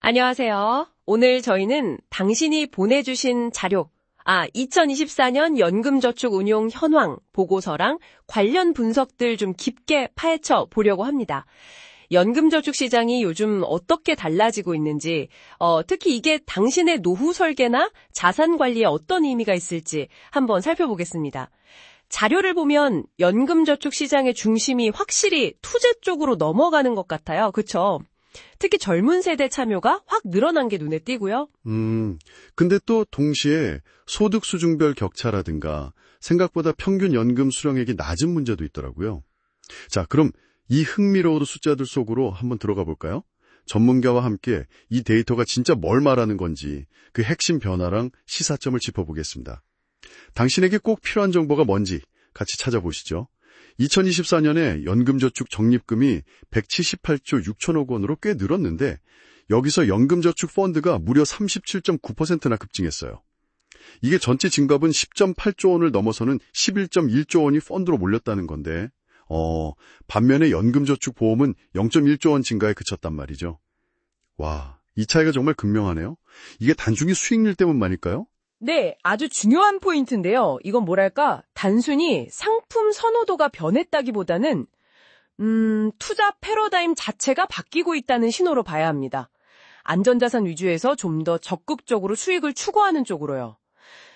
안녕하세요. 오늘 저희는 당신이 보내주신 자료, 2024년 연금저축운용 현황 보고서랑 관련 분석들 좀 깊게 파헤쳐 보려고 합니다. 연금저축 시장이 요즘 어떻게 달라지고 있는지, 특히 이게 당신의 노후 설계나 자산 관리에 어떤 의미가 있을지 한번 살펴보겠습니다. 자료를 보면 연금저축 시장의 중심이 확실히 투자 쪽으로 넘어가는 것 같아요. 그렇죠? 특히 젊은 세대 참여가 확 늘어난 게 눈에 띄고요. 근데 또 동시에 소득 수준별 격차라든가 생각보다 평균 연금 수령액이 낮은 문제도 있더라고요. 자, 그럼 이 흥미로운 숫자들 속으로 한번 들어가 볼까요? 전문가와 함께 이 데이터가 진짜 뭘 말하는 건지 그 핵심 변화랑 시사점을 짚어보겠습니다. 당신에게 꼭 필요한 정보가 뭔지 같이 찾아보시죠. 2024년에 연금저축 적립금이 178조 6천억 원으로 꽤 늘었는데 여기서 연금저축 펀드가 무려 37.9%나 급증했어요. 이게 전체 증가분 10.8조 원을 넘어서는 11.1조 원이 펀드로 몰렸다는 건데 반면에 연금저축 보험은 0.1조 원 증가에 그쳤단 말이죠. 와, 이 차이가 정말 극명하네요. 이게 단순히 수익률 때문만일까요? 네, 아주 중요한 포인트인데요. 이건 뭐랄까, 단순히 상품 선호도가 변했다기보다는 투자 패러다임 자체가 바뀌고 있다는 신호로 봐야 합니다. 안전자산 위주에서 좀 더 적극적으로 수익을 추구하는 쪽으로요.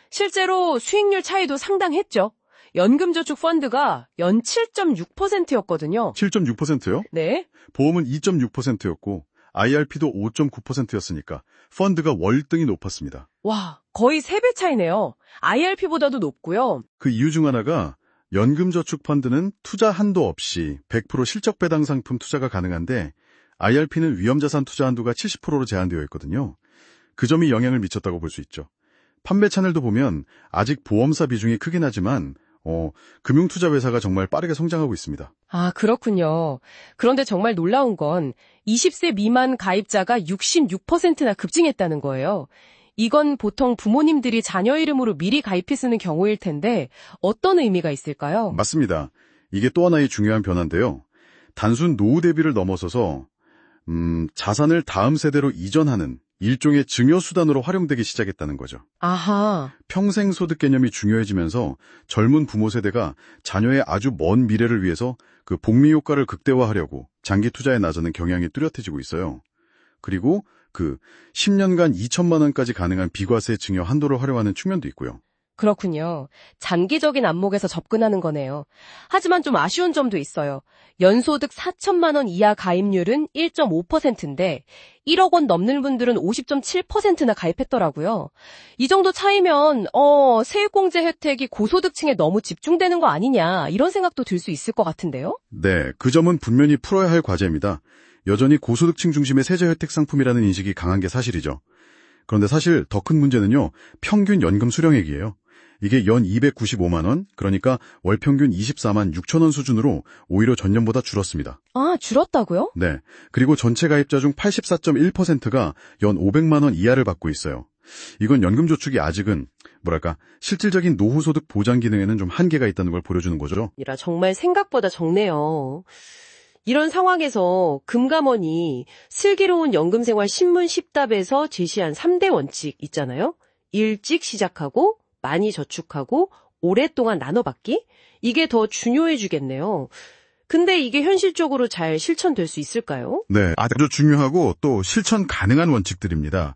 실제로 수익률 차이도 상당했죠. 연금저축 펀드가 연 7.6%였거든요. 7.6%요? 네. 보험은 2.6%였고 IRP도 5.9%였으니까 펀드가 월등히 높았습니다. 와, 거의 3배 차이네요. IRP보다도 높고요. 그 이유 중 하나가 연금저축 펀드는 투자 한도 없이 100% 실적 배당 상품 투자가 가능한데 IRP는 위험자산 투자 한도가 70%로 제한되어 있거든요. 그 점이 영향을 미쳤다고 볼 수 있죠. 판매 채널도 보면 아직 보험사 비중이 크긴 하지만 금융투자회사가 정말 빠르게 성장하고 있습니다. 아, 그렇군요. 그런데 정말 놀라운 건 20세 미만 가입자가 66%나 급증했다는 거예요. 이건 보통 부모님들이 자녀 이름으로 미리 가입해 쓰는 경우일 텐데 어떤 의미가 있을까요? 맞습니다. 이게 또 하나의 중요한 변화인데요. 단순 노후 대비를 넘어서서 자산을 다음 세대로 이전하는 일종의 증여수단으로 활용되기 시작했다는 거죠. 아하. 평생 소득 개념이 중요해지면서 젊은 부모 세대가 자녀의 아주 먼 미래를 위해서 그 복리 효과를 극대화하려고 장기 투자에 나서는 경향이 뚜렷해지고 있어요. 그리고 그 10년간 2천만 원까지 가능한 비과세 증여 한도를 활용하는 측면도 있고요. 그렇군요. 장기적인 안목에서 접근하는 거네요. 하지만 좀 아쉬운 점도 있어요. 연소득 4천만 원 이하 가입률은 1.5%인데 1억 원 넘는 분들은 50.7%나 가입했더라고요. 이 정도 차이면 세액공제 혜택이 고소득층에 너무 집중되는 거 아니냐 이런 생각도 들 수 있을 것 같은데요? 네, 그 점은 분명히 풀어야 할 과제입니다. 여전히 고소득층 중심의 세제 혜택 상품이라는 인식이 강한 게 사실이죠. 그런데 사실 더 큰 문제는요, 평균 연금 수령액이에요. 이게 연 295만 원, 그러니까 월 평균 24만 6천 원 수준으로 오히려 전년보다 줄었습니다. 아, 줄었다고요? 네. 그리고 전체 가입자 중 84.1%가 연 500만 원 이하를 받고 있어요. 이건 연금저축이 아직은 실질적인 노후소득 보장 기능에는 좀 한계가 있다는 걸 보여주는 거죠. 정말 생각보다 적네요. 이런 상황에서 금감원이 슬기로운 연금생활 신문 10답에서 제시한 3대 원칙 있잖아요. 일찍 시작하고 많이 저축하고 오랫동안 나눠받기? 이게 더 중요해지겠네요. 근데 이게 현실적으로 잘 실천될 수 있을까요? 네, 아주 중요하고 또 실천 가능한 원칙들입니다.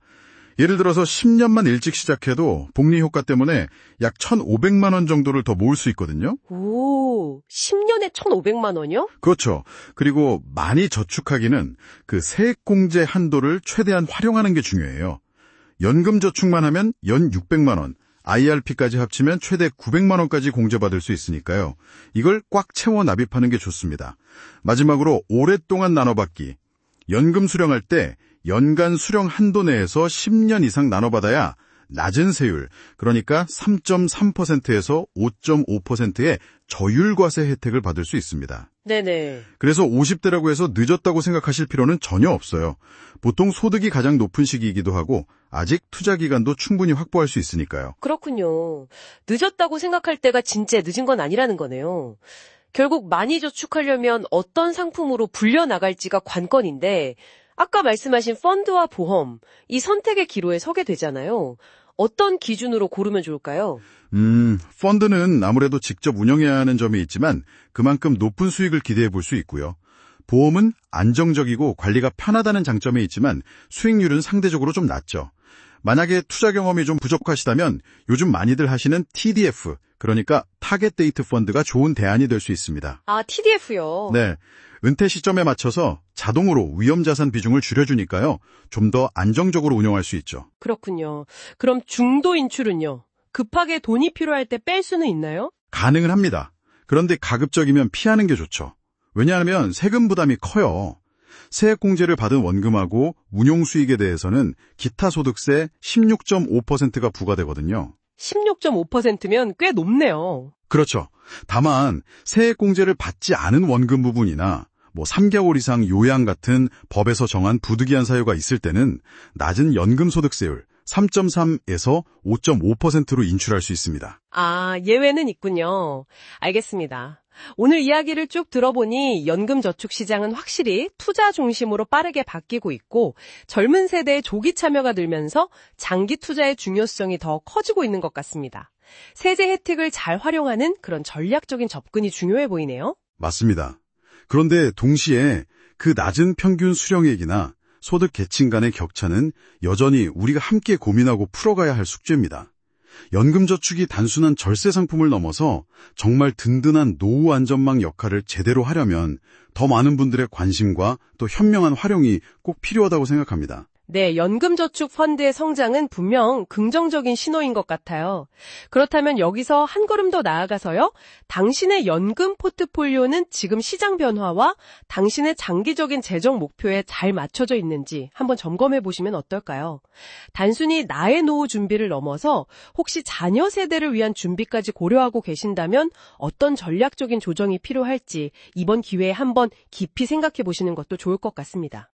예를 들어서 10년만 일찍 시작해도 복리 효과 때문에 약 1,500만 원 정도를 더 모을 수 있거든요. 오, 10년에 1,500만 원이요? 그렇죠. 그리고 많이 저축하기는 그 세액공제 한도를 최대한 활용하는 게 중요해요. 연금저축만 하면 연 600만 원, IRP까지 합치면 최대 900만 원까지 공제받을 수 있으니까요. 이걸 꽉 채워 납입하는 게 좋습니다. 마지막으로 오랫동안 나눠받기. 연금 수령할 때 연간 수령 한도 내에서 10년 이상 나눠받아야 낮은 세율, 그러니까 3.3%에서 5.5%의 저율과세 혜택을 받을 수 있습니다. 네네. 그래서 50대라고 해서 늦었다고 생각하실 필요는 전혀 없어요. 보통 소득이 가장 높은 시기이기도 하고 아직 투자 기간도 충분히 확보할 수 있으니까요. 그렇군요. 늦었다고 생각할 때가 진짜 늦은 건 아니라는 거네요. 결국 많이 저축하려면 어떤 상품으로 불려나갈지가 관건인데 아까 말씀하신 펀드와 보험, 이 선택의 기로에 서게 되잖아요. 어떤 기준으로 고르면 좋을까요? 펀드는 아무래도 직접 운영해야 하는 점이 있지만 그만큼 높은 수익을 기대해 볼 수 있고요. 보험은 안정적이고 관리가 편하다는 장점이 있지만 수익률은 상대적으로 좀 낮죠. 만약에 투자 경험이 좀 부족하시다면 요즘 많이들 하시는 TDF, 그러니까 타겟 데이트 펀드가 좋은 대안이 될 수 있습니다. 아, TDF요? 네, 은퇴 시점에 맞춰서 자동으로 위험자산 비중을 줄여주니까요. 좀 더 안정적으로 운영할 수 있죠. 그렇군요. 그럼 중도 인출은요? 급하게 돈이 필요할 때 뺄 수는 있나요? 가능은 합니다. 그런데 가급적이면 피하는 게 좋죠. 왜냐하면 세금 부담이 커요. 세액공제를 받은 원금하고 운용 수익에 대해서는 기타 소득세 16.5%가 부과되거든요. 16.5%면 꽤 높네요. 그렇죠. 다만 세액공제를 받지 않은 원금 부분이나 3개월 이상 요양 같은 법에서 정한 부득이한 사유가 있을 때는 낮은 연금소득세율 3.3에서 5.5%로 인출할 수 있습니다. 아, 예외는 있군요. 알겠습니다. 오늘 이야기를 쭉 들어보니 연금저축시장은 확실히 투자 중심으로 빠르게 바뀌고 있고 젊은 세대의 조기 참여가 늘면서 장기 투자의 중요성이 더 커지고 있는 것 같습니다. 세제 혜택을 잘 활용하는 그런 전략적인 접근이 중요해 보이네요. 맞습니다. 그런데 동시에 그 낮은 평균 수령액이나 소득 계층 간의 격차는 여전히 우리가 함께 고민하고 풀어가야 할 숙제입니다. 연금저축이 단순한 절세 상품을 넘어서 정말 든든한 노후 안전망 역할을 제대로 하려면 더 많은 분들의 관심과 또 현명한 활용이 꼭 필요하다고 생각합니다. 네, 연금저축 펀드의 성장은 분명 긍정적인 신호인 것 같아요. 그렇다면 여기서 한 걸음 더 나아가서요. 당신의 연금 포트폴리오는 지금 시장 변화와 당신의 장기적인 재정 목표에 잘 맞춰져 있는지 한번 점검해 보시면 어떨까요? 단순히 나의 노후 준비를 넘어서 혹시 자녀 세대를 위한 준비까지 고려하고 계신다면 어떤 전략적인 조정이 필요할지 이번 기회에 한번 깊이 생각해 보시는 것도 좋을 것 같습니다.